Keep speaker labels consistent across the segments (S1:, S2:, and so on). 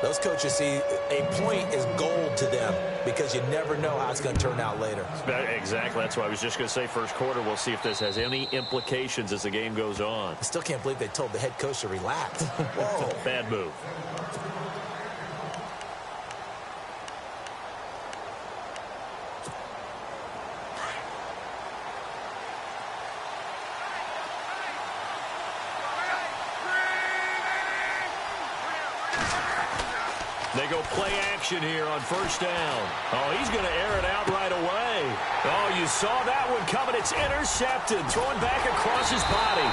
S1: Those coaches see a point is gold to them because you never know how it's going to turn out later.
S2: Exactly. That's why I was just going to say first quarter. We'll see if this has any implications as the game goes on.
S1: I still can't believe they told the head coach to relax. Whoa.
S2: Bad move. They go play action here on first down. Oh, he's going to air it out right away. Oh, you saw that one coming. It's intercepted. Throwing back across his body.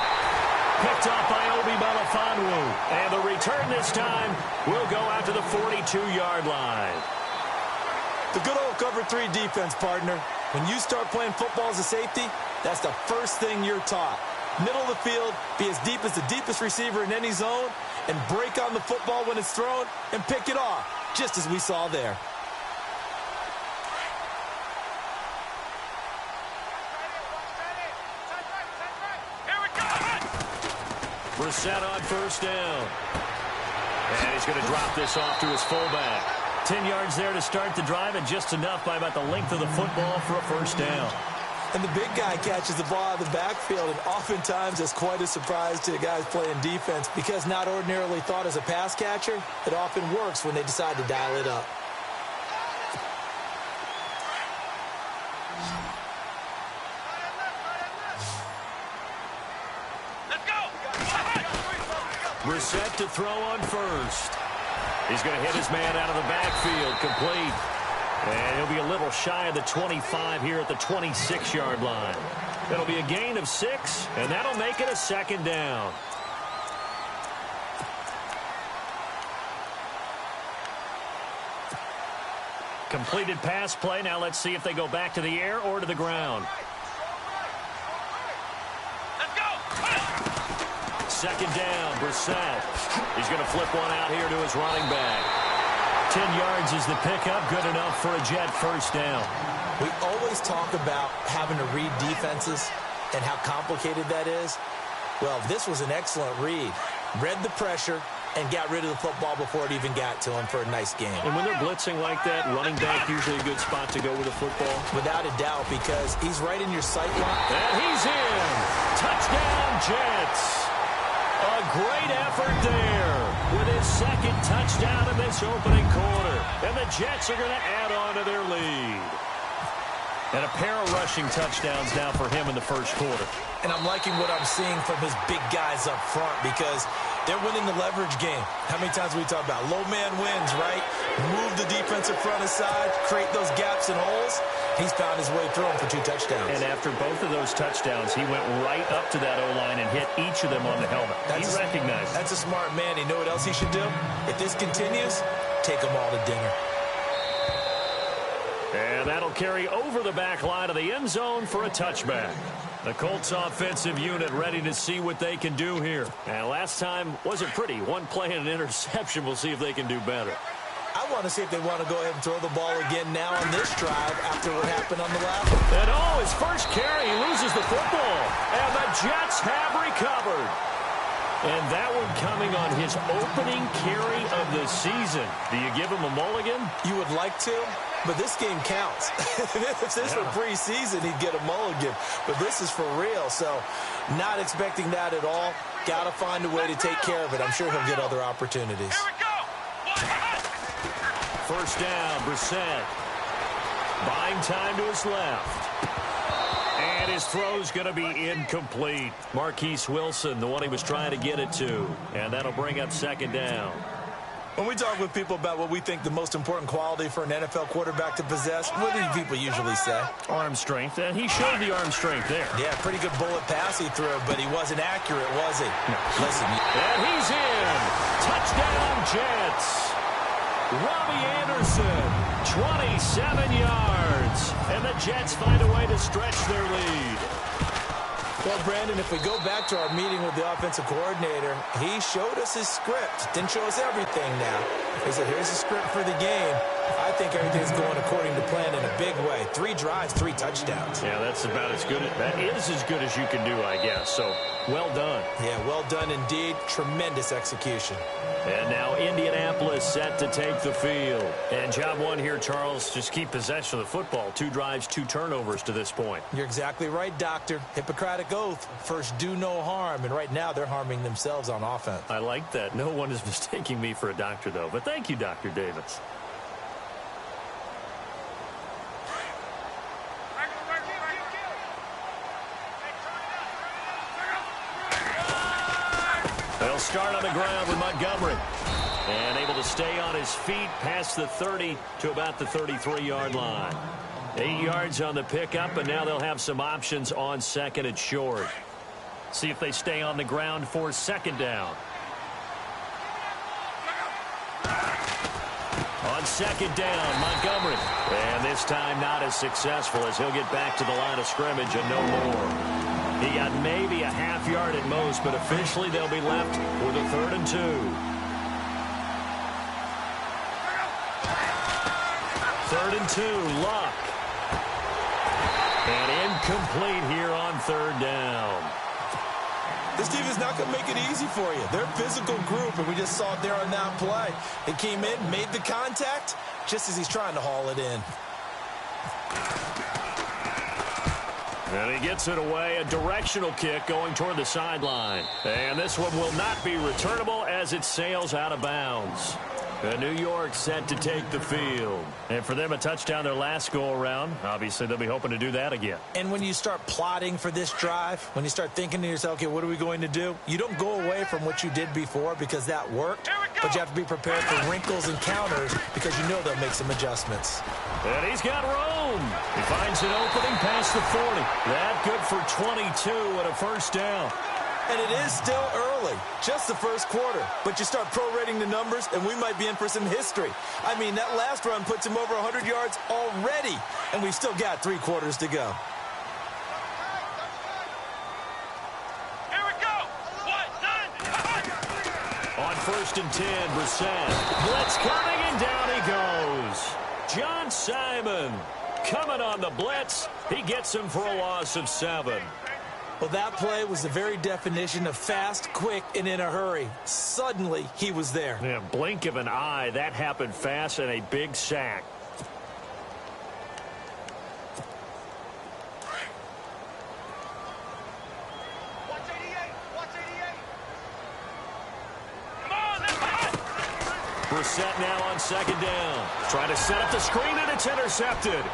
S2: Picked off by Obi Melifonwu. And the return this time will go out to the 42-yard line.
S1: The good old cover 3 defense, partner. When you start playing football as a safety, that's the first thing you're taught. Middle of the field, be as deep as the deepest receiver in any zone, and break on the football when it's thrown and pick it off, just as we saw there.
S2: Brissett on first down. And he's going to drop this off to his fullback. 10 yards there to start the drive, and just enough by about the length of the football for a first down.
S1: And the big guy catches the ball out of the backfield, and oftentimes it's quite a surprise to the guys playing defense because not ordinarily thought as a pass catcher, it often works when they decide to dial it up.
S2: Brissett to throw on first. He's going to hit his man out of the backfield, complete. And he'll be a little shy of the 25 here at the 26-yard line. That'll be a gain of 6, and that'll make it a second down. Completed pass play. Now let's see if they go back to the air or to the ground. Let's go. Second down, Brissett. He's going to flip one out here to his running back. 10 yards is the pickup, good enough for a Jet first down.
S1: We always talk about having to read defenses and how complicated that is. Well, this was an excellent read. Read the pressure and got rid of the football before it even got to him for a nice game.
S2: And when they're blitzing like that, running back usually a good spot to go with the football.
S1: Without a doubt, because he's right in your sight line.
S2: And he's in. Touchdown, Jets. A great effort there with his second touchdown in this opening quarter. And the Jets are going to add on to their lead. And a pair of rushing touchdowns now for him in the first quarter.
S1: And I'm liking what I'm seeing from his big guys up front because they're winning the leverage game. How many times we talk about low man wins, right? Move the defensive front aside, create those gaps and holes. He's found his way through them for 2 touchdowns.
S2: And after both of those touchdowns, he went right up to that O-line and hit each of them on the helmet. He recognized it.
S1: That's a smart man. You know what else he should do? If this continues, take them all to dinner.
S2: And that'll carry over the back line of the end zone for a touchback. The Colts offensive unit ready to see what they can do here. And last time wasn't pretty. One play and an interception. We'll see if they can do better.
S1: I want to see if they want to go ahead and throw the ball again now on this drive after what happened on the last one.
S2: And his first carry, he loses the football. And the Jets have recovered. And that one coming on his opening carry of the season. Do you give him a mulligan?
S1: You would like to, but this game counts. If this were preseason, he'd get a mulligan. But this is for real, so not expecting that at all. Got to find a way to take care of it. I'm sure he'll get other opportunities.
S3: Here we go.
S2: First down, Brissett. Buying time to his left. And his throw's going to be incomplete. Marquise Wilson, the one he was trying to get it to. And that'll bring up second down.
S1: When we talk with people about what we think the most important quality for an NFL quarterback to possess, what do people usually say?
S2: Arm strength, and he showed the arm strength there.
S1: Yeah, pretty good bullet pass he threw, but he wasn't accurate, was he?
S2: No.
S1: Listen.
S2: And he's in. Touchdown, Jets. Robbie Anderson, 27 yards. And the Jets find a way to stretch their lead.
S1: Well, Brandon, if we go back to our meeting with the offensive coordinator, he showed us his script. Didn't show us everything now, He said, here's the script for the game. I think everything's going according to plan in a big way. 3 drives, 3 touchdowns.
S2: Yeah, that's about as good. That is as good as you can do, I guess. So, well done.
S1: Yeah, well done indeed. Tremendous execution.
S2: And now Indianapolis set to take the field. And job one here, Charles, just keep possession of the football. 2 drives, 2 turnovers to this point.
S1: You're exactly right, Doctor. Hippocratic oath. First, do no harm. And right now, they're harming themselves on offense.
S2: I like that. No one is mistaking me for a doctor, though. But thank you, Dr. Davis. They'll start on the ground with Montgomery. And able to stay on his feet past the 30 to about the 33-yard line. 8 yards on the pickup, and now they'll have some options on second and short. See if they stay on the ground for second down. On second down, Montgomery. And this time not as successful as he'll get back to the line of scrimmage and no more. He got maybe a half yard at most, but officially they'll be left with a 3rd and 2. 3rd and 2, Luck. And incomplete here on 3rd down.
S1: This team is not going to make it easy for you. They're a physical group, and we just saw it there on that play. He came in, made the contact, just as he's trying to haul it in.
S2: And he gets it away, a directional kick going toward the sideline. And this one will not be returnable as it sails out of bounds. New York set to take the field. And for them, a touchdown their last go-around. Obviously, they'll be hoping to do that again.
S1: And when you start plotting for this drive, when you start thinking to yourself, okay, what are we going to do? You don't go away from what you did before because that worked, but you have to be prepared for wrinkles and counters because you know they'll make some adjustments.
S2: And he's got room. He finds an opening past the 40. That good for 22 and a first down.
S1: And it is still early, just the first quarter. But you start prorating the numbers, and we might be in for some history. I mean, that last run puts him over 100 yards already, and we've still got 3 quarters to go.
S3: Here we go. 1, 9.
S2: On 1st and 10, Brissett. Blitz coming, and down he goes. John Simon coming on the blitz. He gets him for a loss of 7.
S1: Well, that play was the very definition of fast, quick, and in a hurry. Suddenly, he was there.
S2: Yeah, blink of an eye. That happened fast and a big sack. Brissett now on 2nd down. Trying to set up the screen, and it's intercepted.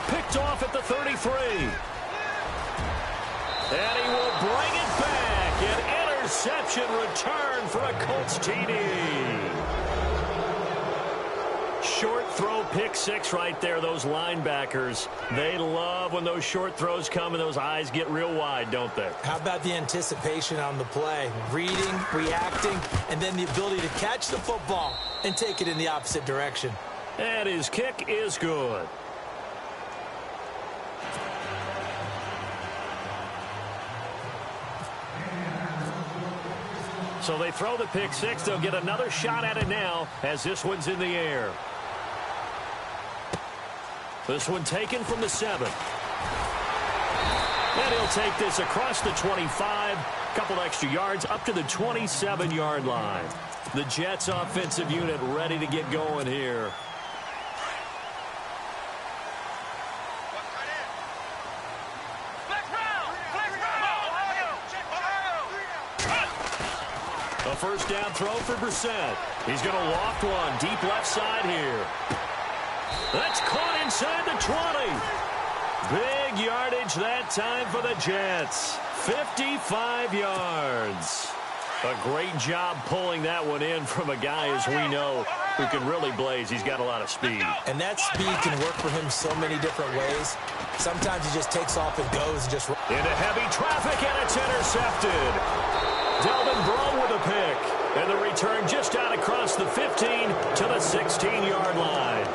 S2: Picked off at the 33. And he will bring it back. An interception return for a Colts TD. Short throw, pick 6 right there. Those linebackers, they love when those short throws come and those eyes get real wide, don't they?
S1: How about the anticipation on the play? Reading, reacting, and then the ability to catch the football and take it in the opposite direction.
S2: And his kick is good. So they throw the pick 6. They'll get another shot at it now as this one's in the air. This one taken from the 7. And he'll take this across the 25. Couple extra yards up to the 27-yard line. The Jets offensive unit ready to get going here. A first down throw for Brissett. He's going to loft one deep left side here. That's caught inside the 20. Big yardage that time for the Jets. 55 yards. A great job pulling that one in from a guy, as we know, who can really blaze. He's got a lot of speed.
S1: And that speed can work for him so many different ways. Sometimes he just takes off and goes and just...
S2: Into heavy traffic, and it's intercepted. Delvin Breaux with a pick. And the return just out across the 15 to the 16-yard line.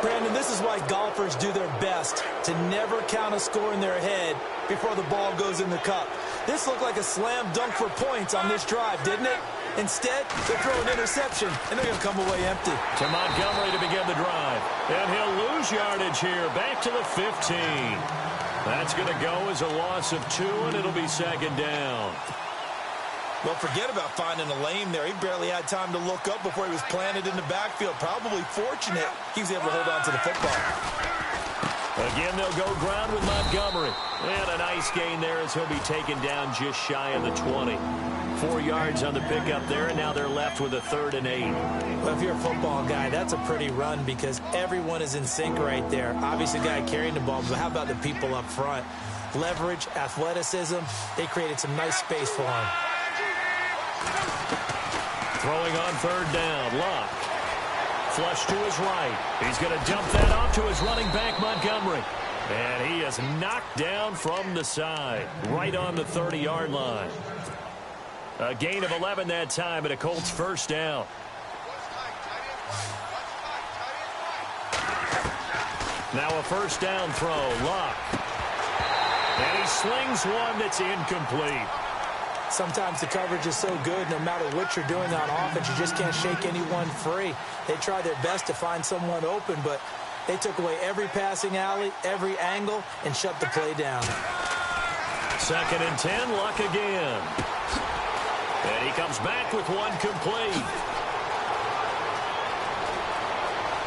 S1: Brandon, this is why golfers do their best to never count a score in their head before the ball goes in the cup. This looked like a slam dunk for points on this drive, didn't it? Instead, they'll throw an interception, and they're going to come away empty.
S2: To Montgomery to begin the drive. And he'll lose yardage here, back to the 15. That's going to go as a loss of 2, and it'll be second down.
S1: Well, forget about finding a lane there. He barely had time to look up before he was planted in the backfield. Probably fortunate he was able to hold on to the football.
S2: Again, they'll go ground with Montgomery. And a nice gain there as he'll be taken down just shy of the 20. 4 yards on the pickup there, and now they're left with a 3rd and 8.
S1: Well, if you're a football guy, that's a pretty run because everyone is in sync right there. Obviously, the guy carrying the ball, but how about the people up front? Leverage, athleticism, they created some nice space for him.
S2: Throwing on 3rd down, Luck. Flush to his right. He's going to dump that off to his running back, Montgomery. And he is knocked down from the side, right on the 30-yard line. A gain of 11 that time, and a Colts 1st down. Now a 1st down throw, Luck. And he slings one that's incomplete.
S1: Sometimes the coverage is so good, no matter what you're doing on offense, you just can't shake anyone free. They try their best to find someone open, but they took away every passing alley, every angle, and shut the play down.
S2: 2nd and 10, Luck again. And he comes back with one complete.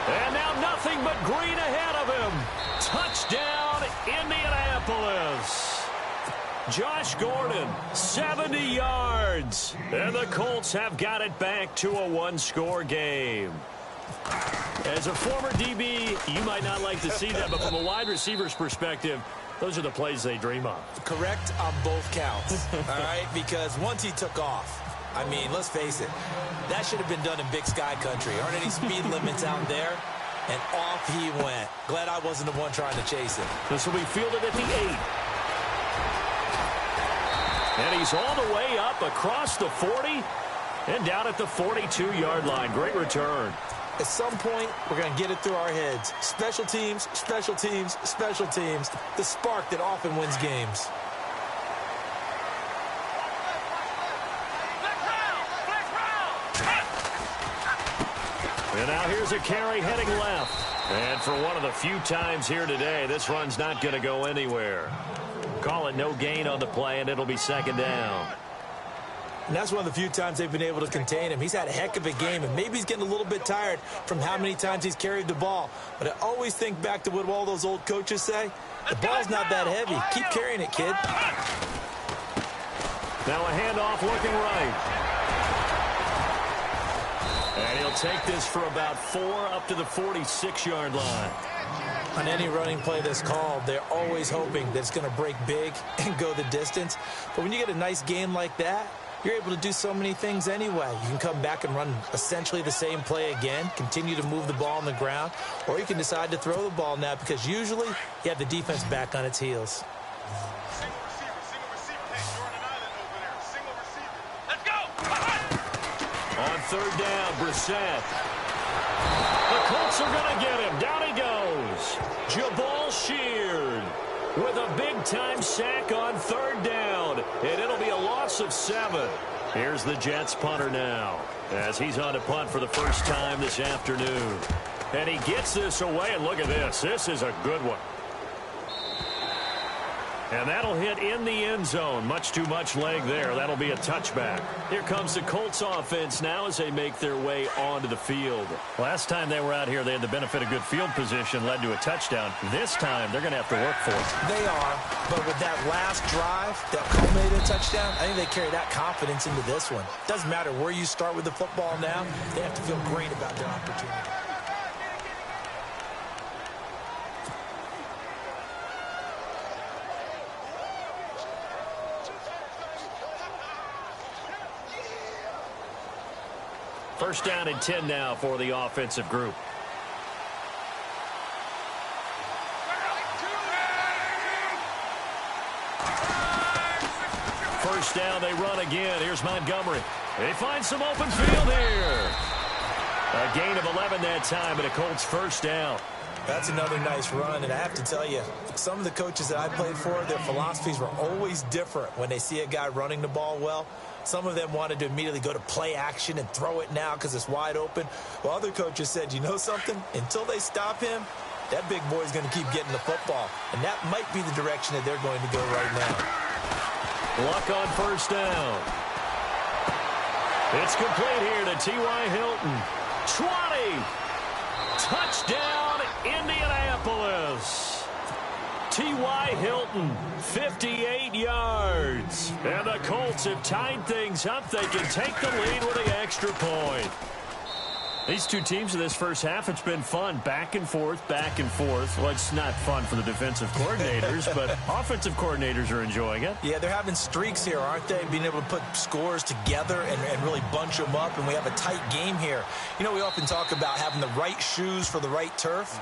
S2: And now nothing but green ahead of him. Touchdown, Indianapolis. Josh Gordon, 70 yards. And the Colts have got it back to a 1-score game. As a former DB, you might not like to see that, but from a wide receiver's perspective, those are the plays they dream of.
S1: Correct on both counts, all right? Because once he took off, I mean, let's face it, that should have been done in Big Sky country. Aren't any speed limits out there? And off he went. Glad I wasn't the one trying to chase him.
S2: This will be fielded at the 8. And he's all the way up across the 40 and down at the 42-yard line. Great return.
S1: At some point, we're going to get it through our heads. Special teams, special teams, special teams. The spark that often wins games.
S2: And now here's a carry heading left. And for one of the few times here today, this run's not going to go anywhere. Call it no gain on the play, and it'll be 2nd down.
S1: And that's one of the few times they've been able to contain him. He's had a heck of a game, and maybe he's getting a little bit tired from how many times he's carried the ball. But I always think back to what all those old coaches say. The ball's not that heavy. Keep carrying it, kid.
S2: Now a handoff looking right. And he'll take this for about 4 up to the 46-yard line.
S1: On any running play that's called, they're always hoping that it's going to break big and go the distance. But when you get a nice game like that, you're able to do so many things anyway. You can come back and run essentially the same play again, continue to move the ball on the ground, or you can decide to throw the ball now because usually you have the defense back on its heels.
S3: Single receiver. Hey, you're on an island over there. Single receiver. Let's go.
S2: On 3rd down, Brissett. The Colts are going to get him. Down he goes. Jabal Sheard with a big-time sack on 3rd down. And it'll be a loss of 7. Here's the Jets punter now as he's on to punt for the first time this afternoon. And he gets this away, and look at this. This is a good one. And that'll hit in the end zone. Much too much leg there. That'll be a touchback. Here comes the Colts offense now as they make their way onto the field. Last time they were out here, they had the benefit of good field position, led to a touchdown. This time, they're going to have to work for it.
S1: They are, but with that last drive that culminated in a touchdown, I think they carry that confidence into this one. Doesn't matter where you start with the football now. They have to feel great about their opportunity.
S2: First down and 10 now for the offensive group. First down, they run again. Here's Montgomery. They find some open field here. A gain of 11 that time, and a Colts 1st down.
S1: That's another nice run, and I have to tell you, some of the coaches that I played for, their philosophies were always different when they see a guy running the ball well. Some of them wanted to immediately go to play action and throw it now because it's wide open. While other coaches said, you know something? Until they stop him, that big boy's going to keep getting the football. And that might be the direction that they're going to go right now.
S2: Luck on first down. It's complete here to T.Y. Hilton. 20. Touchdown, Indianapolis. T.Y. Hilton, 58 yards. And the Colts have tied things up. They can take the lead with the extra point. These two teams in this first half, it's been fun. Back and forth, back and forth. Well, it's not fun for the defensive coordinators, but offensive coordinators are enjoying it.
S1: Yeah, they're having streaks here, aren't they? Being able to put scores together and really bunch them up, and we have a tight game here. You know, we often talk about having the right shoes for the right turf.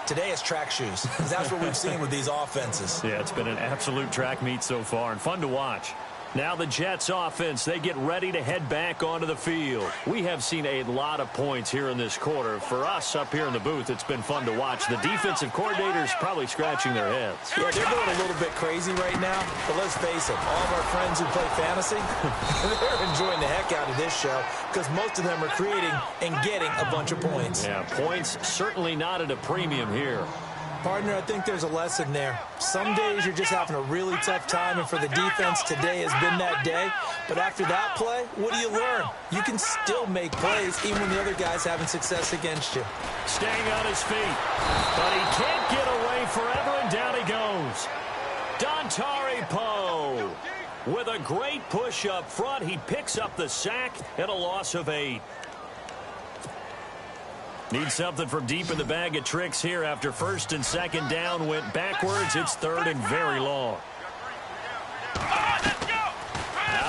S1: Today it's track shoes, because that's what we've seen with these offenses.
S2: Yeah, it's been an absolute track meet so far, and fun to watch. Now the Jets offense, they get ready to head back onto the field. We have seen a lot of points here in this quarter. For us up here in the booth, it's been fun to watch. The defensive coordinators probably scratching their heads.
S1: Yeah, they're going a little bit crazy right now, but let's face it, all of our friends who play fantasy, they're enjoying the heck out of this show because most of them are creating and getting a bunch of points.
S2: Yeah, points certainly not at a premium here.
S1: Partner, I think there's a lesson there. Some days you're just having a really tough time, and for the defense, today has been that day. But after that play, what do you learn? You can still make plays even when the other guy's having success against you.
S2: Staying on his feet, but he can't get away forever, and down he goes. Dontari Poe with a great push up front. He picks up the sack and a loss of 8. Need something from deep in the bag of tricks here after first and second down went backwards. It's third and very long. Out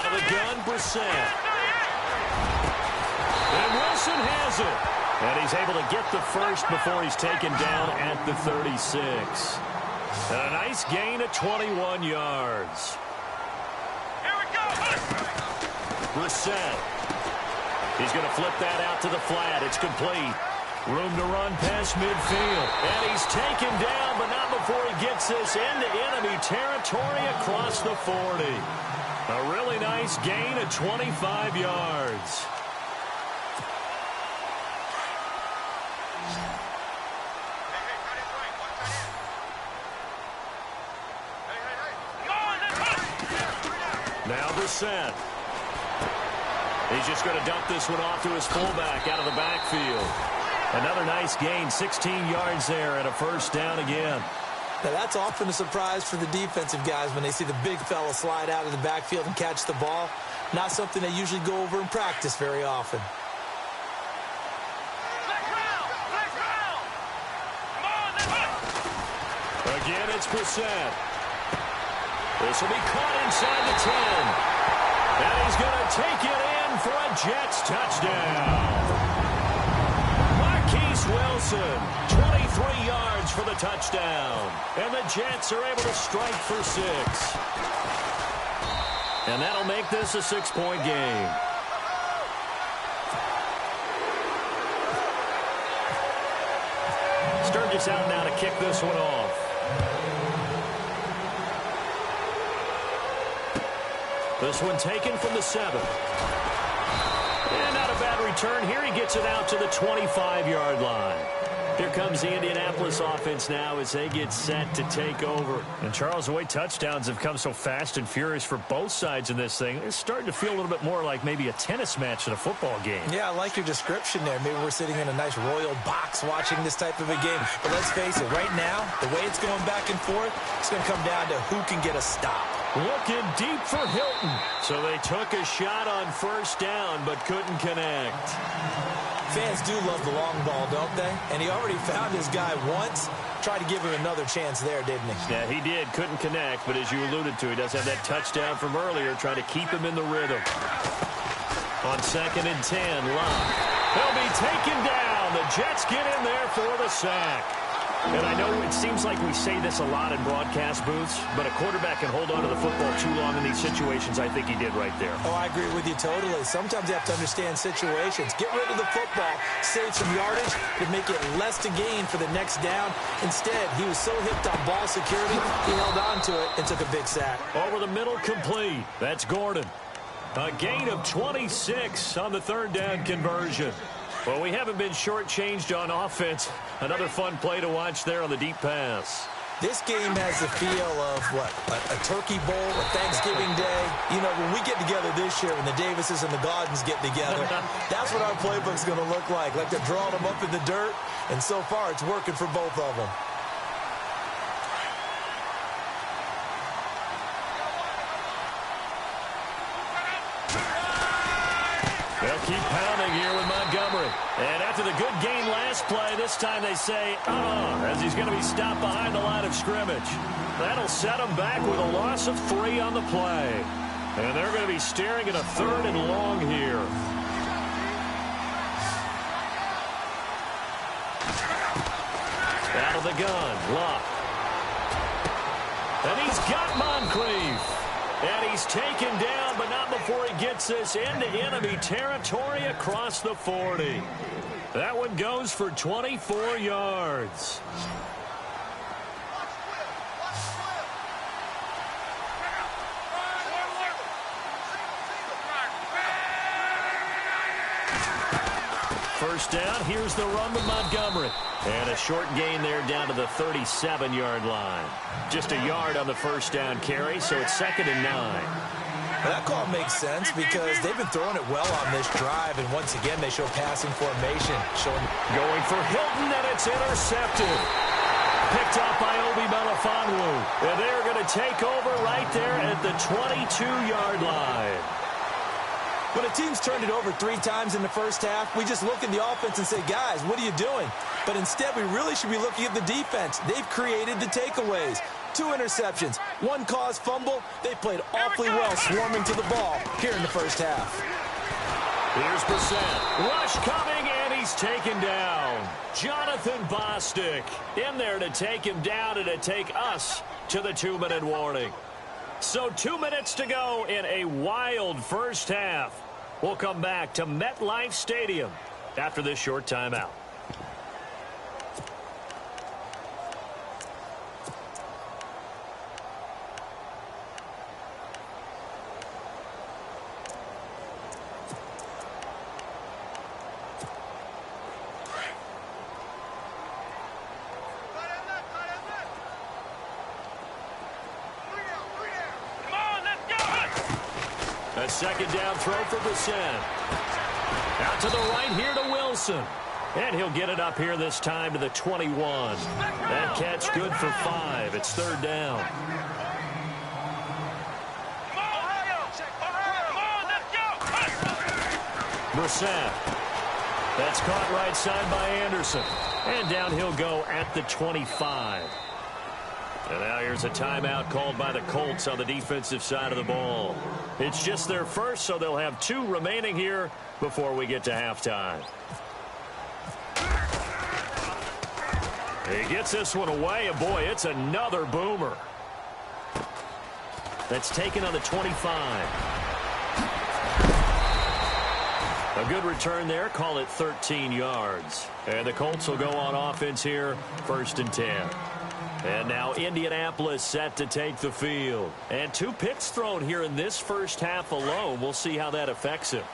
S2: of the gun, Brissett. And Wilson has it. And he's able to get the first before he's taken down at the 36. And a nice gain of 21 yards.
S3: Here we go.
S2: Brissett. He's going to flip that out to the flat. It's complete. Room to run past midfield. And he's taken down, but not before he gets this into enemy territory across the 40. A really nice gain of 25 yards. Now Brissett. He's just going to dump this one off to his fullback out of the backfield. Another nice gain, 16 yards there, and a first down again.
S1: Now, that's often a surprise for the defensive guys when they see the big fella slide out of the backfield and catch the ball. Not something they usually go over in practice very often.
S2: Again, it's Brissett. This will be caught inside the 10. And he's going to take it in for a Jets touchdown. Wilson, 23 yards for the touchdown. And the Jets are able to strike for 6. And that'll make this a 6-point game. Sturgis out now to kick this one off. This one taken from the 7. And not a bad return here. He gets it out to the 25-yard line. Here comes the Indianapolis offense now as they get set to take over. And Charles, the way touchdowns have come so fast and furious for both sides in this thing, it's starting to feel a little bit more like maybe a tennis match than a football game.
S1: Yeah, I like your description there. Maybe we're sitting in a nice royal box watching this type of a game. But let's face it, right now, the way it's going back and forth, it's going to come down to who can get a stop.
S2: Looking deep for Hilton. So they took a shot on first down but couldn't connect.
S1: Fans do love the long ball, don't they? And he already found his guy once. Tried to give him another chance there, didn't he?
S2: Yeah, he did. Couldn't connect, but as you alluded to, he does have that touchdown from earlier, trying to keep him in the rhythm. On 2nd and 10, Love. He'll be taken down. The Jets get in there for the sack. And I know it seems like we say this a lot in broadcast booths, but a quarterback can hold on to the football too long in these situations. I think he did right there.
S1: Oh, I agree with you totally. Sometimes you have to understand situations. Get rid of the football, save some yardage, to make it less to gain for the next down. Instead, he was so hipped on ball security, he held on to it and took a big sack.
S2: Over the middle, complete. That's Gordon. A gain of 26 on the third down conversion. Well, we haven't been shortchanged on offense. Another fun play to watch there on the deep pass.
S1: This game has the feel of, what, a turkey bowl, a Thanksgiving Day. You know, when we get together this year, when the Davises and the Gaudens get together, that's what our playbook's going to look like. Like they're drawing them up in the dirt, and so far it's working for both of them.
S2: They'll keep pounding here with Montgomery. And after the good game last play, this time they say, as he's going to be stopped behind the line of scrimmage. That'll set him back with a loss of 3 on the play. And they're going to be staring at a 3rd and long here. Out of the gun, Luck. And he's got Moncrief. And he's taken down, but not before he gets this into enemy territory across the 40. That one goes for 24 yards. First down, here's the run with Montgomery. And a short gain there down to the 37-yard line. Just a yard on the first down carry, so it's 2nd and 9.
S1: Well, that call makes sense because they've been throwing it well on this drive, and once again they show passing formation.
S2: Going for Hilton, and it's intercepted. Picked up by Obi Melifonwu. And they're going to take over right there at the 22-yard line.
S1: When a team's turned it over 3 times in the first half, we just look at the offense and say, guys, what are you doing? But instead, we really should be looking at the defense. They've created the takeaways. 2 interceptions, 1 caused fumble. They played awfully well swarming to the ball here in the first half.
S2: Here's Brissett. Rush coming, and he's taken down. Jonathan Bostic in there to take him down and to take us to the 2-minute warning. So 2 minutes to go in a wild first half. We'll come back to MetLife Stadium after this short timeout. A second down throw for Brissett. Out to the right here to Wilson. And he'll get it up here this time to the 21. That catch good for 5. It's 3rd down. Brissett. That's caught right side by Anderson. And down he'll go at the 25. And now here's a timeout called by the Colts on the defensive side of the ball. It's just their first, so they'll have 2 remaining here before we get to halftime. He gets this one away, and boy, it's another boomer. That's taken on the 25. A good return there, call it 13 yards. And the Colts will go on offense here, 1st and 10. And now Indianapolis set to take the field. And 2 picks thrown here in this first half alone. We'll see how that affects him.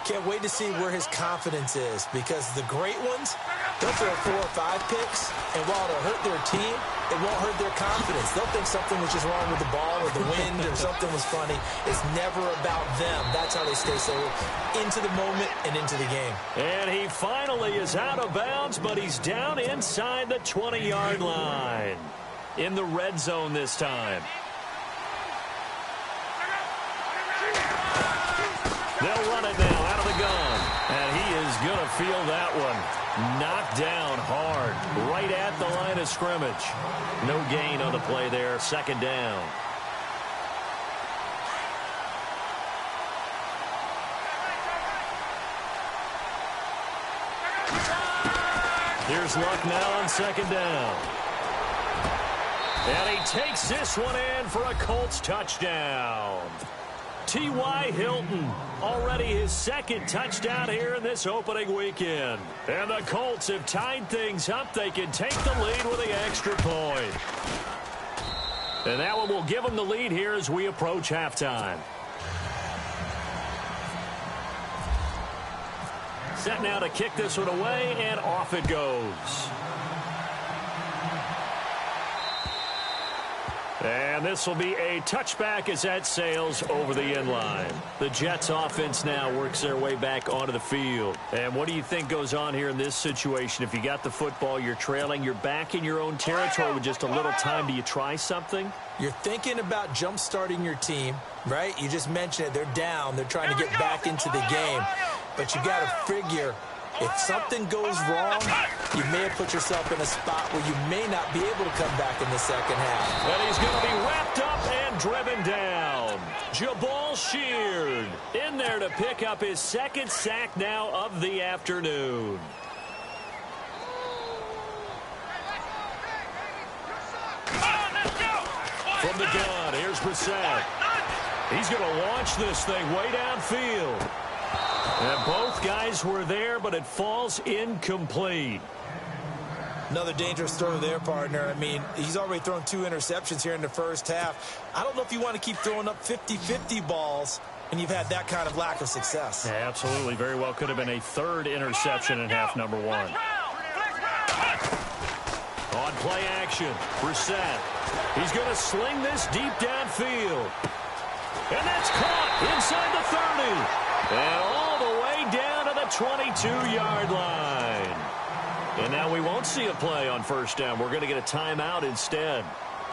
S1: Can't wait to see where his confidence is, because the great ones, they'll throw 4 or 5 picks, and while it'll hurt their team, it won't hurt their confidence. They'll think something was just wrong with the ball or the wind or something was funny. It's never about them. That's how they stay so into the moment and into the game. And
S2: he finally is out of bounds, but he's down inside the 20-yard line. In the red zone this time. They'll run it now out of the gun. And he is going to feel that one. Knocked down hard. Right at the line of scrimmage. No gain on the play there. 2nd down. Here's Luck now on 2nd down. And he takes this one in for a Colts touchdown. T.Y. Hilton, already his 2nd touchdown here in this opening weekend. And the Colts have tied things up. They can take the lead with the extra point. And that one will give them the lead here as we approach halftime. Set now to kick this one away, and off it goes. And this will be a touchback as that sails over the end line. The Jets offense now works their way back onto the field. And what do you think goes on here in this situation? If you got the football, you're trailing, you're back in your own territory with just a little time. Do you try something?
S1: You're thinking about jump-starting your team, right? You just mentioned it. They're down. They're trying to get back into the game. But you got to figure, if something goes wrong, you may have put yourself in a spot where you may not be able to come back in the second half.
S2: And he's going to be wrapped up and driven down. Jabal Sheard in there to pick up his second sack now of the afternoon. From the gun, here's Brissett. He's going to launch this thing way downfield. And both guys were there, but it falls incomplete.
S1: Another dangerous throw there, partner. I mean, he's already thrown 2 interceptions here in the first half. I don't know if you want to keep throwing up 50-50 balls when you've had that kind of lack of success.
S2: Yeah, absolutely. Very well could have been a third interception in half number 1. On play action, Brissett. He's going to sling this deep downfield. And that's caught inside the 30. And all the way down to the 22-yard line. And now we won't see a play on first down. We're going to get a timeout instead,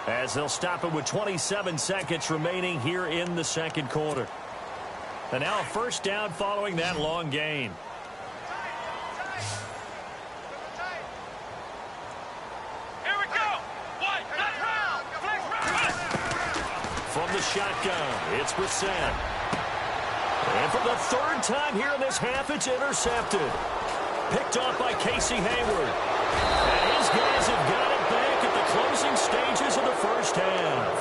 S2: as they'll stop it with 27 seconds remaining here in the second quarter. And now a first down following that long gain. From the shotgun, it's Brissett. And for the third time here in this half, it's intercepted. Picked off by Casey Hayward. And his guys have got it back at the closing stages of the first half.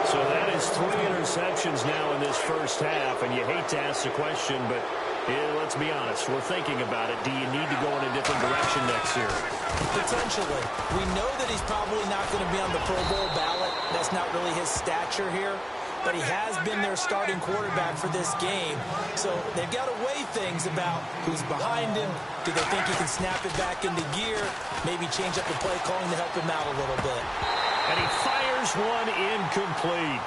S2: So that is 3 interceptions now in this first half. And you hate to ask the question, but let's be honest. We're thinking about it. Do you need to go in a different direction next year?
S1: Potentially. We know that he's probably not going to be on the Pro Bowl ballot. That's not really his stature here. But he has been their starting quarterback for this game. So they've got to weigh things about who's behind him. Do they think he can snap it back into gear? Maybe change up the play calling to help him out a little bit.
S2: And he fires one incomplete.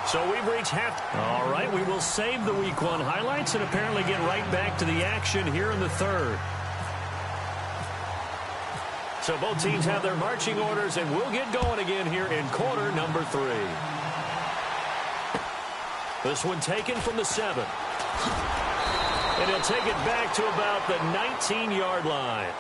S2: So we've reached half. All right, we will save the Week 1 highlights and apparently get right back to the action here in the third. So both teams have their marching orders, and we'll get going again here in quarter number 3. This one taken from the 7. And he'll take it back to about the 19-yard line.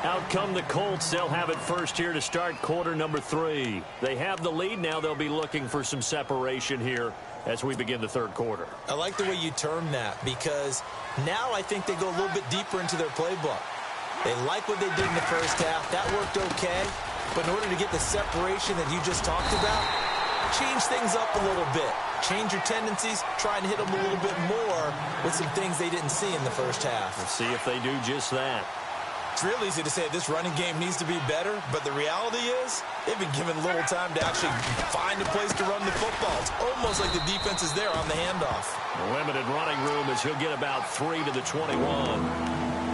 S2: Out come the Colts. They'll have it first here to start quarter number 3. They have the lead now. They'll be looking for some separation here as we begin the third quarter.
S1: I like the way you term that, because now I think they go a little bit deeper into their playbook. They like what they did in the first half. That worked okay. But in order to get the separation that you just talked about, change things up a little bit. Change your tendencies, try and hit them a little bit more with some things they didn't see in the first half.
S2: Let's see if they do just that.
S1: It's real easy to say this running game needs to be better, but the reality is they've been given little time to actually find a place to run the football. It's almost like the defense is there on the handoff.
S2: Limited running room as he'll get about 3 to the 21.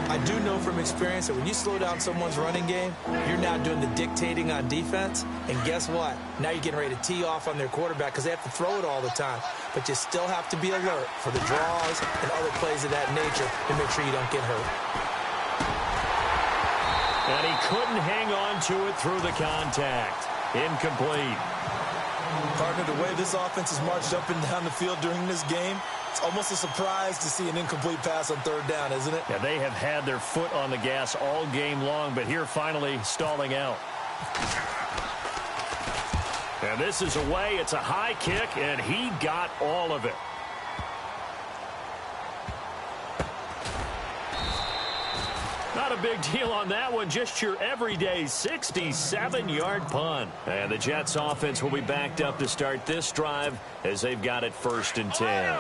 S1: I do know from experience that when you slow down someone's running game, you're now doing the dictating on defense. And guess what? Now you're getting ready to tee off on their quarterback because they have to throw it all the time. But you still have to be alert for the draws and other plays of that nature to make sure you don't get hurt.
S2: And he couldn't hang on to it through the contact. Incomplete.
S1: Partner, the way this offense has marched up and down the field during this game, it's almost a surprise to see an incomplete pass on third down, isn't it?
S2: Yeah, they have had their foot on the gas all game long, but here finally stalling out. And this is away. It's a high kick, and he got all of it. Not a big deal on that one. Just your everyday 67-yard punt. And the Jets offense will be backed up to start this drive as they've got it 1st and 10.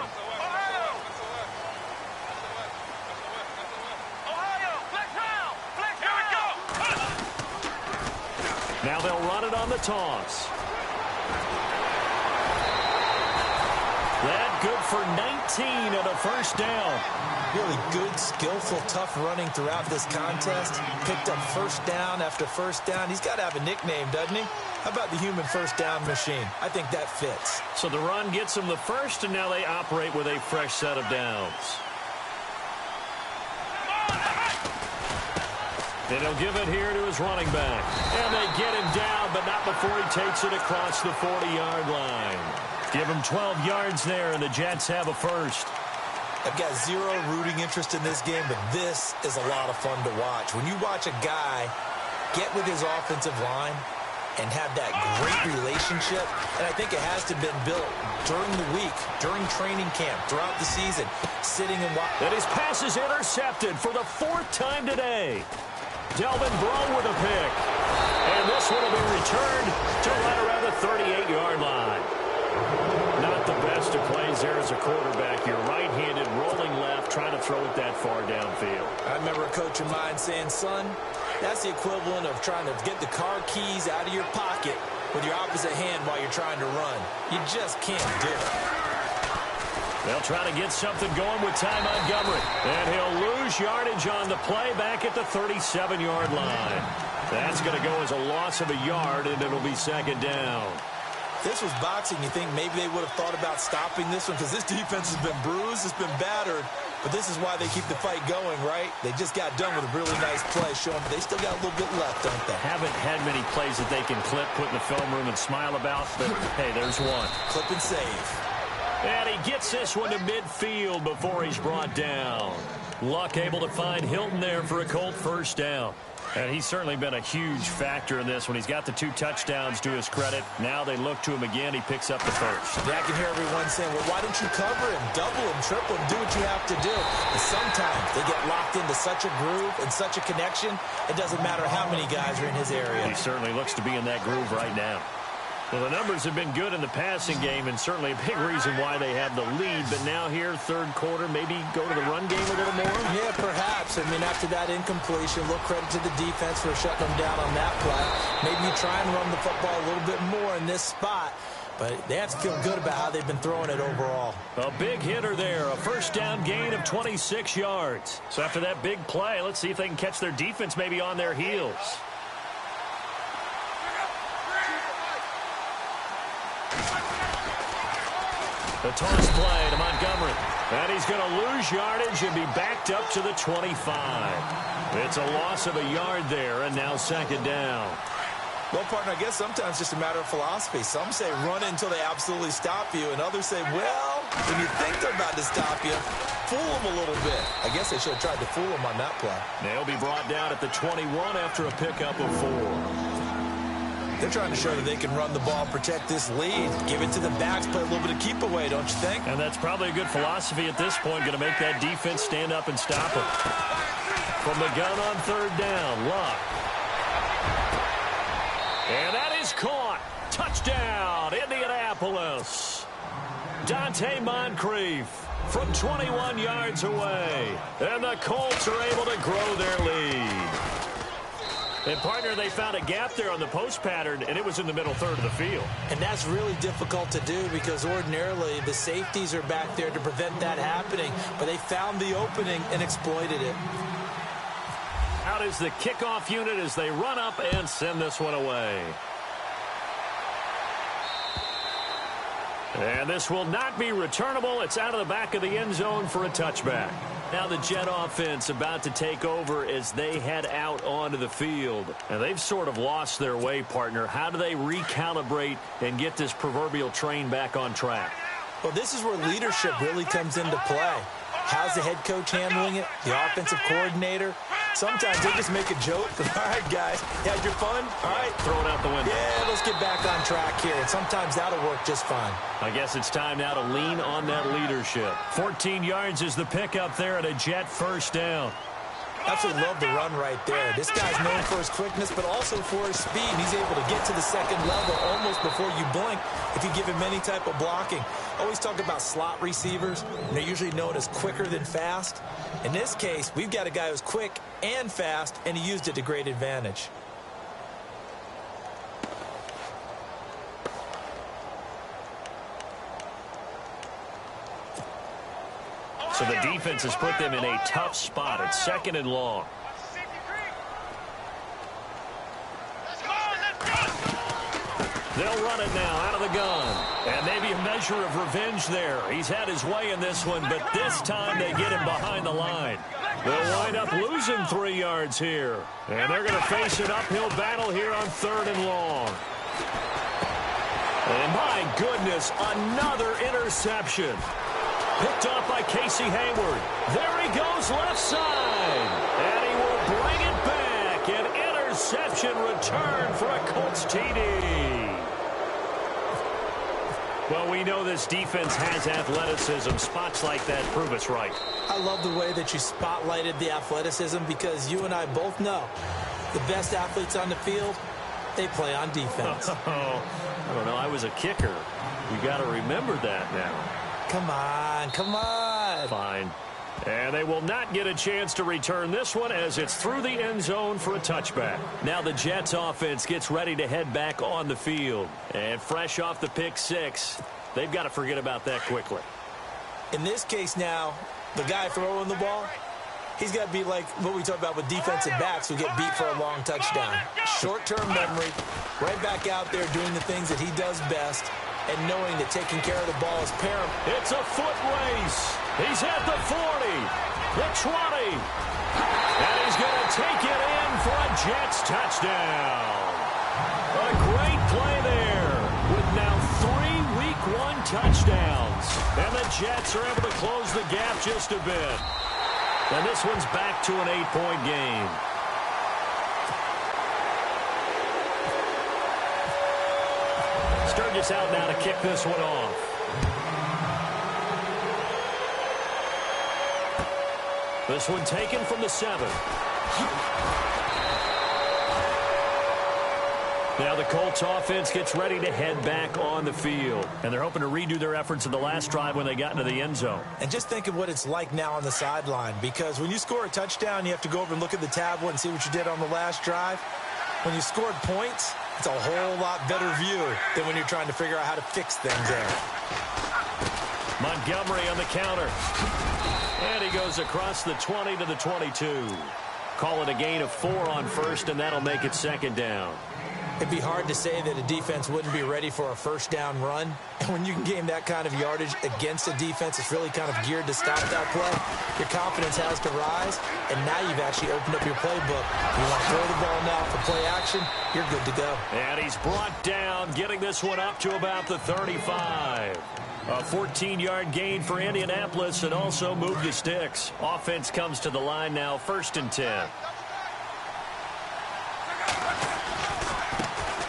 S2: Now they'll run it on the toss. That good for 19 and a first down.
S1: Really good, skillful, tough running throughout this contest. Picked up first down after first down. He's got to have a nickname, doesn't he? How about the human first down machine? I think that fits.
S2: So the run gets them the first, and now they operate with a fresh set of downs. And he'll give it here to his running back. And they get him down, but not before he takes it across the 40-yard line. Give him 12 yards there, and the Jets have a first.
S1: I've got zero rooting interest in this game, but this is a lot of fun to watch. When you watch a guy get with his offensive line and have that great relationship, and I think it has to have been built during the week, during training camp, throughout the season, sitting and watching.
S2: And his pass is intercepted for the 4th time today. Delvin Breaux with a pick. And this one will be returned to right around the 38-yard line. Not the best of plays there as a quarterback. You're right-handed, rolling left, trying to throw it that far downfield.
S1: I remember a coach of mine saying, son, that's the equivalent of trying to get the car keys out of your pocket with your opposite hand while you're trying to run. You just can't do it.
S2: They'll try to get something going with Ty Montgomery. And he'll lose yardage on the play back at the 37-yard line. That's going to go as a loss of a yard, and it'll be second down.
S1: This was boxing. You think maybe they would have thought about stopping this one because this defense has been bruised, it's been battered, but this is why they keep the fight going, right? They just got done with a really nice play, showing they still got a little bit left, don't they?
S2: Haven't had many plays that they can clip, put in the film room, and smile about, but hey, there's one.
S1: Clip and save.
S2: And he gets this one to midfield before he's brought down. Luck able to find Hilton there for a Colt first down. And he's certainly been a huge factor in this when he's got the 2 touchdowns to his credit. Now they look to him again. He picks up the first.
S1: Yeah, I can hear everyone saying, well, why don't you cover him, double him, triple him, do what you have to do. And sometimes they get locked into such a groove and such a connection, it doesn't matter how many guys are in his area.
S2: He certainly looks to be in that groove right now. Well, the numbers have been good in the passing game, and certainly a big reason why they have the lead. But now here, third quarter, maybe go to the run game a little more?
S1: Yeah, perhaps. I mean, after that incompletion, a little credit to the defense for shutting them down on that play. Maybe you try and run the football a little bit more in this spot. But they have to feel good about how they've been throwing it overall.
S2: A big hitter there, a first down gain of 26 yards. So after that big play, let's see if they can catch their defense maybe on their heels. The toss play to Montgomery. And he's going to lose yardage and be backed up to the 25. It's a loss of a yard there, and now second down.
S1: Well, partner, I guess sometimes it's just a matter of philosophy. Some say run it until they absolutely stop you, and others say, well, when you think they're about to stop you, fool them a little bit. I guess they should have tried to fool them on that play.
S2: They'll be brought down at the 21 after a pickup of 4.
S1: They're trying to show that they can run the ball, protect this lead, give it to the backs, play a little bit of keep away, don't you think?
S2: And that's probably a good philosophy at this point, going to make that defense stand up and stop them. From the gun on third down, Luck. And that is caught. Touchdown, Indianapolis. Dante Moncrief from 21 yards away. And the Colts are able to grow their lead. And, partner, they found a gap there on the post pattern, and it was in the middle third of the field.
S1: And that's really difficult to do because ordinarily the safeties are back there to prevent that happening. But they found the opening and exploited it.
S2: Out is the kickoff unit as they run up and send this one away. And this will not be returnable. It's out of the back of the end zone for a touchback. Now the Jet offense about to take over as they head out onto the field. And they've sort of lost their way, partner. How do they recalibrate and get this proverbial train back on track?
S1: Well, this is where leadership really comes into play. How's the head coach handling it? The offensive coordinator? Sometimes they just make a joke. All right, guys, you had your fun? All right.
S2: Throw it out the window.
S1: Yeah, let's get back on track here. And sometimes that'll work just fine.
S2: I guess it's time now to lean on that leadership. 14 yards is the pickup there at a Jet first down.
S1: Absolutely love the run right there. This guy's known for his quickness, but also for his speed. He's able to get to the second level almost before you blink if you give him any type of blocking. I always talk about slot receivers, and they're usually known as quicker than fast. In this case, we've got a guy who's quick and fast, and he used it to great advantage.
S2: So the defense has put them in a tough spot. It's 2nd and long. They'll run it now out of the gun. And maybe a measure of revenge there. He's had his way in this one, but this time they get him behind the line. They'll wind up losing 3 yards here. And they're going to face an uphill battle here on 3rd and long. And my goodness, another interception. Picked off by Casey Hayward. There he goes left side. And he will bring it back. An interception return for a Colts TD. Well, we know this defense has athleticism. Spots like that prove us right.
S1: I love the way that you spotlighted the athleticism because you and I both know the best athletes on the field, they play on defense.
S2: I don't know. I was a kicker. You got to remember that now.
S1: Come on, come on.
S2: Fine. And they will not get a chance to return this one as it's through the end zone for a touchback. Now the Jets offense gets ready to head back on the field. And fresh off the pick 6, they've got to forget about that quickly.
S1: In this case now, the guy throwing the ball, he's got to be like what we talk about with defensive backs who get beat for a long touchdown. Short-term memory, right back out there doing the things that he does best, and knowing that taking care of the ball is paramount.
S2: It's a foot race. He's at the 40, the 20, and he's going to take it in for a Jets touchdown. A great play there with now 3 Week 1 touchdowns. And the Jets are able to close the gap just a bit. And this one's back to an 8-point game. Sturgis out now to kick this one off. This one taken from the 7. Now the Colts offense gets ready to head back on the field. And they're hoping to redo their efforts in the last drive when they got into the end zone.
S1: And just think of what it's like now on the sideline. Because when you score a touchdown, you have to go over and look at the tablet and see what you did on the last drive. When you scored points, it's a whole lot better view than when you're trying to figure out how to fix things there.
S2: Montgomery on the counter. And he goes across the 20 to the 22. Call it a gain of 4 on first, and that'll make it 2nd down.
S1: It'd be hard to say that a defense wouldn't be ready for a first down run. And when you can gain that kind of yardage against a defense, it's really kind of geared to stop that play. Your confidence has to rise, and now you've actually opened up your playbook. You want to throw the ball now for play action, you're good to go.
S2: And he's brought down, getting this one up to about the 35. A 14-yard gain for Indianapolis and also moved the sticks. Offense comes to the line now, 1st and 10.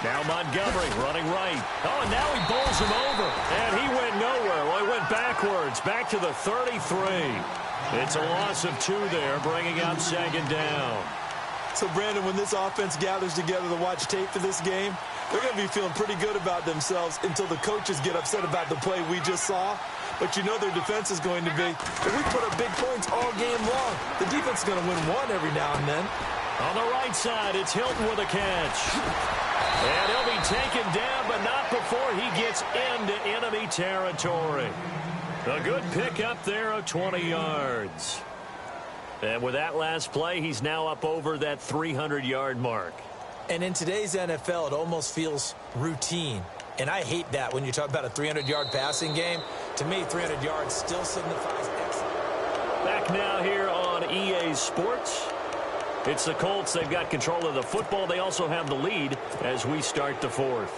S2: Now Montgomery running right. Oh, and now he bowls him over. And he went nowhere. Well, he went backwards, back to the 33. It's a loss of 2 there, bringing up 2nd down.
S1: So, Brandon, when this offense gathers together to watch tape for this game, they're going to be feeling pretty good about themselves until the coaches get upset about the play we just saw. But you know their defense is going to be, if we put up big points all game long, the defense is going to win one every now and then.
S2: On the right side, it's Hilton with a catch. And he'll be taken down, but not before he gets into enemy territory. A good pickup there of 20 yards. And with that last play, he's now up over that 300-yard mark.
S1: And in today's NFL, it almost feels routine. And I hate that when you talk about a 300-yard passing game. To me, 300 yards still signifies excellence.
S2: Back now here on EA Sports. It's the Colts. They've got control of the football. They also have the lead as we start the 4th.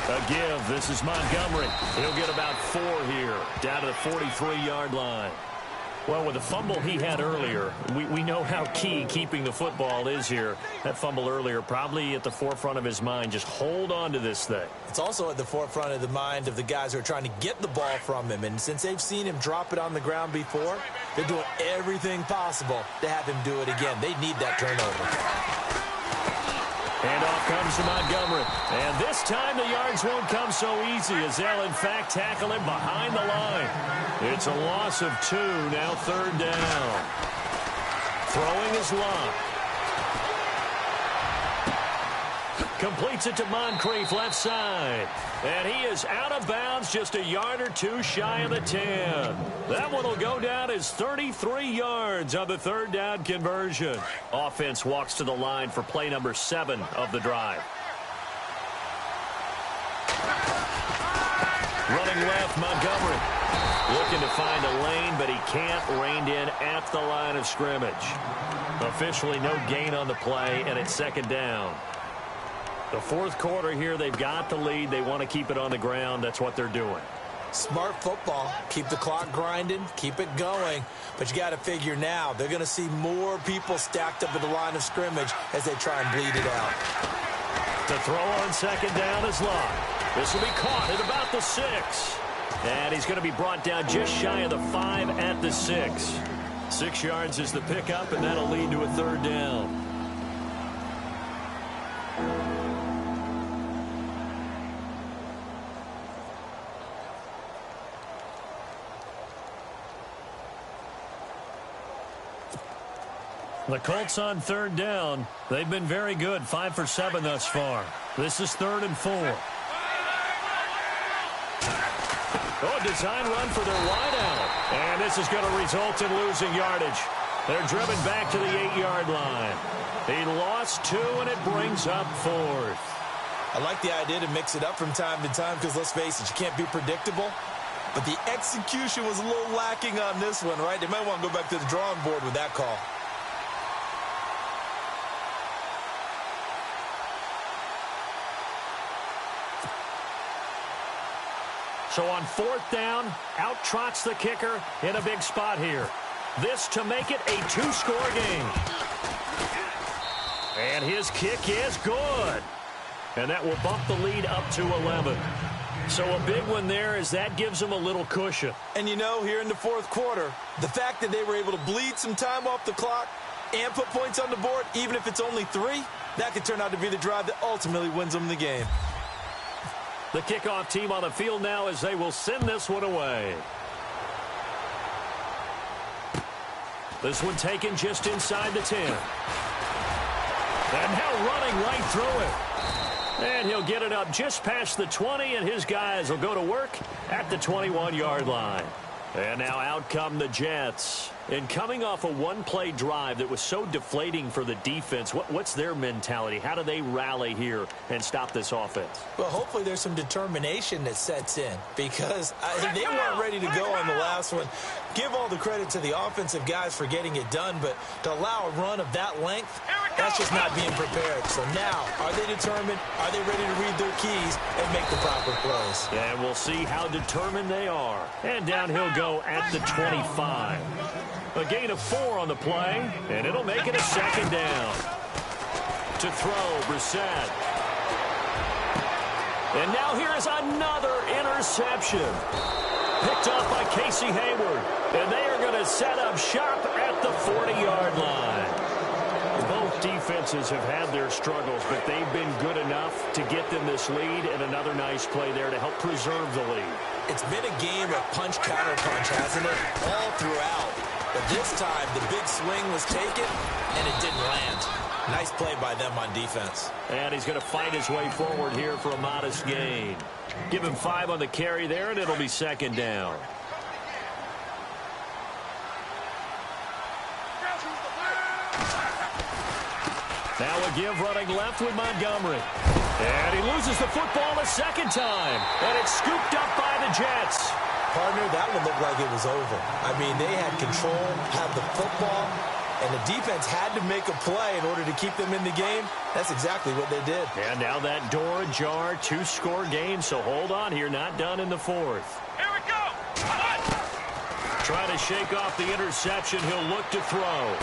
S2: A give. This is Montgomery. He'll get about 4 here, down to the 43-yard line. Well, with the fumble he had earlier, we know how key keeping the football is here. That fumble earlier probably at the forefront of his mind. Just hold on to this thing.
S1: It's also at the forefront of the mind of the guys who are trying to get the ball from him. And since they've seen him drop it on the ground before, they're doing everything possible to have him do it again. They need that turnover.
S2: And off comes to Montgomery. And this time the yards won't come so easy as they'll, in fact, tackle him behind the line. It's a loss of 2, now 3rd down. Throwing is Love. Completes it to Moncrief left side. And he is out of bounds just a yard or two shy of the 10. That one will go down as 33 yards on the third down conversion. Offense walks to the line for play number 7 of the drive. Running left, Montgomery. Looking to find a lane, but he can't. Reined in at the line of scrimmage. Officially no gain on the play, and it's second down. The fourth quarter here, they've got the lead. They want to keep it on the ground. That's what they're doing.
S1: Smart football. Keep the clock grinding. Keep it going. But you got to figure now, they're going to see more people stacked up at the line of scrimmage as they try and bleed it out.
S2: The throw on second down is Love. This will be caught at about the 6. And he's going to be brought down just shy of the 5 at the 6. 6 yards is the pickup, and that'll lead to a third down. The Colts on third down. They've been very good, 5 for 7 thus far. This is 3rd and 4. Oh, design run for their wideout. And this is going to result in losing yardage. They're driven back to the 8-yard line. He lost 2, and it brings up 4th.
S1: I like the idea to mix it up from time to time because, let's face it, you can't be predictable. But the execution was a little lacking on this one, right? They might want to go back to the drawing board with that call.
S2: So on 4th down, out trots the kicker in a big spot here. This to make it a 2-score game. And his kick is good. And that will bump the lead up to 11. So a big one there as that gives them a little cushion.
S1: And you know, here in the fourth quarter, the fact that they were able to bleed some time off the clock and put points on the board, even if it's only 3, that could turn out to be the drive that ultimately wins them the game.
S2: The kickoff team on the field now as they will send this one away. This one taken just inside the 10. And now running right through it. And he'll get it up just past the 20, and his guys will go to work at the 21-yard line. And now out come the Jets. And coming off a one-play drive that was so deflating for the defense, what's their mentality? How do they rally here and stop this offense?
S1: Well, hopefully there's some determination that sets in because they weren't ready to go on the last one. Give all the credit to the offensive guys for getting it done, but to allow a run of that length, that's just not being prepared. So now, are they determined? Are they ready to read their keys and make the proper plays?
S2: And we'll see how determined they are. And down he'll go at the 25. A gain of 4 on the play, and it'll make it a second down. To throw, Brissett. And now here is another interception. Picked off by Casey Hayward. And they are going to set up shop at the 40-yard line. Both defenses have had their struggles, but they've been good enough to get them this lead, and another nice play there to help preserve the lead.
S1: It's been a game of punch-counter-punch, hasn't it? All throughout. But this time, the big swing was taken, and it didn't land. Nice play by them on defense.
S2: And he's going to fight his way forward here for a modest gain. Give him 5 on the carry there, and it'll be second down. Now a give running left with Montgomery. And he loses the football a second time. And it's scooped up by the Jets.
S1: Partner, that one looked like it was over. I mean, they had control, had the football, and the defense had to make a play in order to keep them in the game. That's exactly what they did.
S2: And now that door ajar, 2-score game, so hold on here, not done in the fourth.
S3: Here we go.
S2: Trying to shake off the interception, he'll look to throw.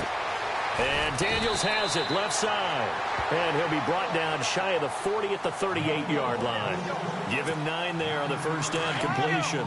S2: And Daniels has it, left side. And he'll be brought down shy of the 40 at the 38-yard line. Give him 9 there on the first down completion.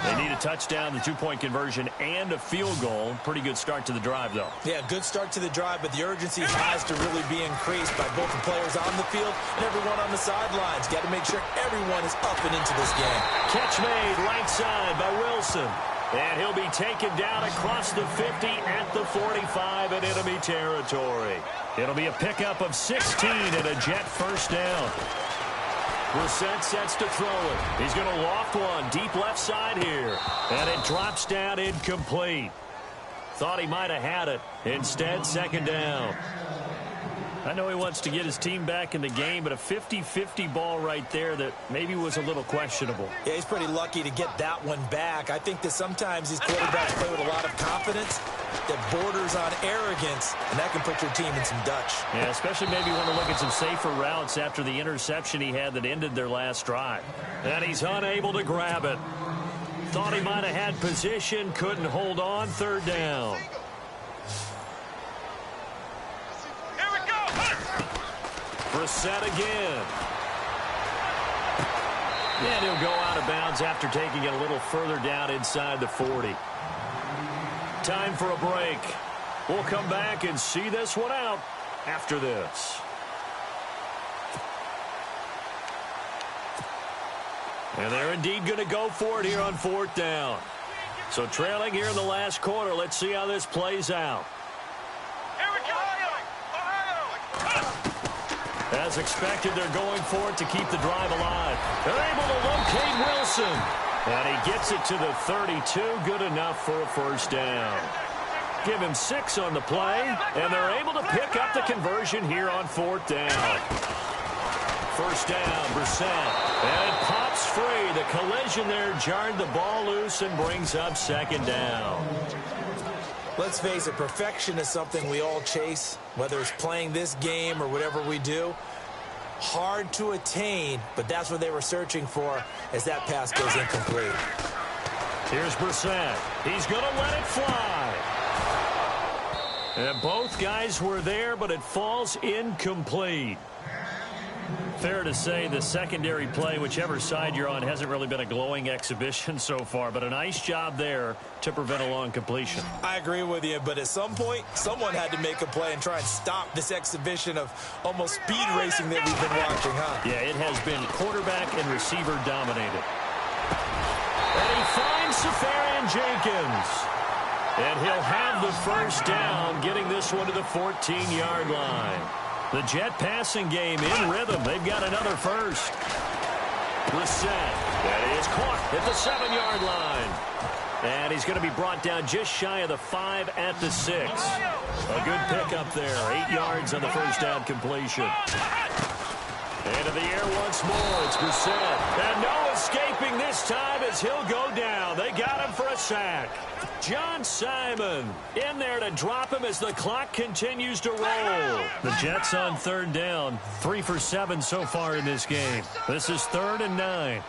S2: They need a touchdown, the 2-point conversion, and a field goal. Pretty good start to the drive, though.
S1: Yeah, good start to the drive, but the urgency has to really be increased by both the players on the field and everyone on the sidelines. Got to make sure everyone is up and into this game.
S2: Catch made right side by Wilson. And he'll be taken down across the 50 at the 45 in enemy territory. It'll be a pickup of 16 and a Jet first down. Brissett sets to throw it. He's going to loft one deep left side here. And it drops down incomplete. Thought he might have had it. Instead, second down. I know he wants to get his team back in the game, but a 50-50 ball right there that maybe was a little questionable.
S1: Yeah, he's pretty lucky to get that one back. I think that sometimes these quarterbacks play with a lot of confidence that borders on arrogance, and that can put your team in some Dutch.
S2: Yeah, especially maybe want to look at some safer routes after the interception he had that ended their last drive. And he's unable to grab it. Thought he might have had position, couldn't hold on, third down. Brissett again. And he'll go out of bounds after taking it a little further down inside the 40. Time for a break. We'll come back and see this one out after this. And they're indeed going to go for it here on fourth down. So trailing here in the last quarter, let's see how this plays out. As expected, they're going for it to keep the drive alive. They're able to locate Wilson. And he gets it to the 32. Good enough for a first down. Give him 6 on the play. And they're able to pick up the conversion here on fourth down. First down, Brissett. And it pops free. The collision there jarred the ball loose and brings up second down.
S1: Let's face it, perfection is something we all chase, whether it's playing this game or whatever we do. Hard to attain, but that's what they were searching for as that pass goes incomplete.
S2: Here's Brissett. He's going to let it fly. And both guys were there, but it falls incomplete. Fair to say the secondary play, whichever side you're on, hasn't really been a glowing exhibition so far, but a nice job there to prevent a long completion.
S1: I agree with you, but at some point, someone had to make a play and try and stop this exhibition of almost speed racing that we've been watching, huh?
S2: Yeah, it has been quarterback and receiver dominated. And he finds Safarian Jenkins. And he'll have the first down, getting this one to the 14-yard line. The Jet passing game in rhythm. They've got another first. Brissett. That is caught at the 7-yard line. And he's going to be brought down just shy of the 5 at the 6. A good pickup there. 8 yards on the first down completion. Into the air once more. It's Brissett. And no escaping this time as he'll go down. They got him for a sack. John Simon in there to drop him as the clock continues to roll. The Jets on third down. 3 for 7 so far in this game. This is 3rd and 9.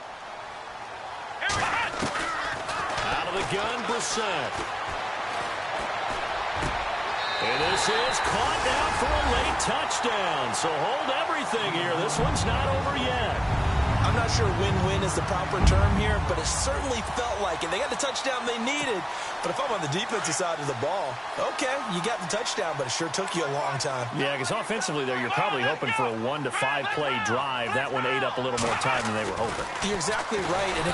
S2: Out of the gun, Brissett. And this is caught down for a late touchdown. So hold everything here. This one's not over yet.
S1: I'm not sure win-win is the proper term here, but it certainly felt like it. They got the touchdown they needed, but if I'm on the defensive side of the ball, okay, you got the touchdown, but it sure took you a long time.
S2: Yeah, because offensively there, you're probably hoping for a 1 to 5 play drive. That one ate up a little more time than they were hoping.
S1: You're exactly right. And
S2: he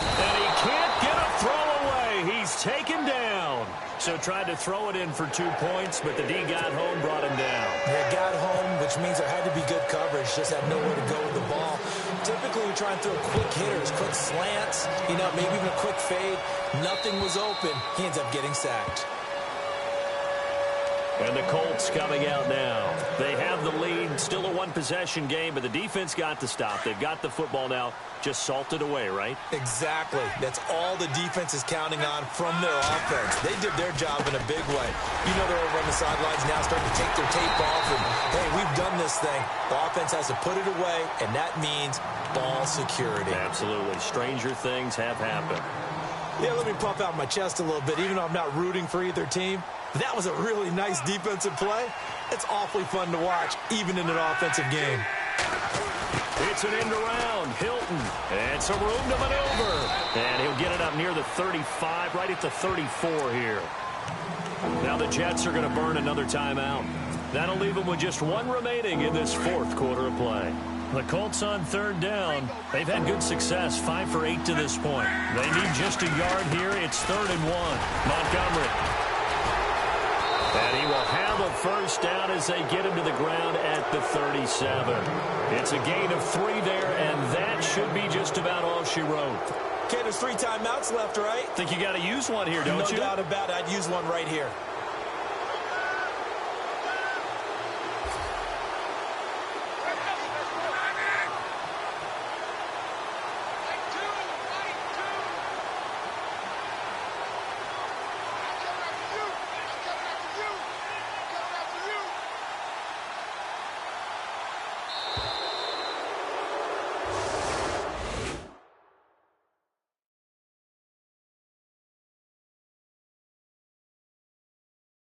S2: can't get a throw away. He's taken down. So tried to throw it in for 2 points, but the D got home, brought him down.
S1: They got home, which means there had to be good coverage. Just had nowhere to go with the ball. Typically, we try and throw quick hitters, quick slants, maybe even a quick fade. Nothing was open. He ends up getting sacked.
S2: And the Colts coming out now. They have the lead. Still a one-possession game, but the defense got to stop. They've got the football now. Just salted away, right?
S1: Exactly. That's all the defense is counting on from their offense. They did their job in a big way. They're over on the sidelines now starting to take their tape off. And, hey, we've done this thing. The offense has to put it away, and that means ball security.
S2: Absolutely. Stranger things have happened.
S1: Yeah, let me puff out my chest a little bit, even though I'm not rooting for either team. That was a really nice defensive play. It's awfully fun to watch, even in an offensive game.
S2: It's an end around. Hilton. And some room to maneuver. And he'll get it up near the 35, right at the 34 here. Now the Jets are going to burn another timeout. That'll leave them with just 1 remaining in this 4th quarter of play. The Colts on third down. They've had good success, 5 for 8 to this point. They need just a yard here. It's 3rd and 1. Montgomery. And he will have a first down as they get him to the ground at the 37. It's a gain of 3 there, and that should be just about all she wrote.
S1: Okay, there's 3 timeouts left, right?
S2: Think you got to use one here, don't you?
S1: No doubt about it. I'd use one right here.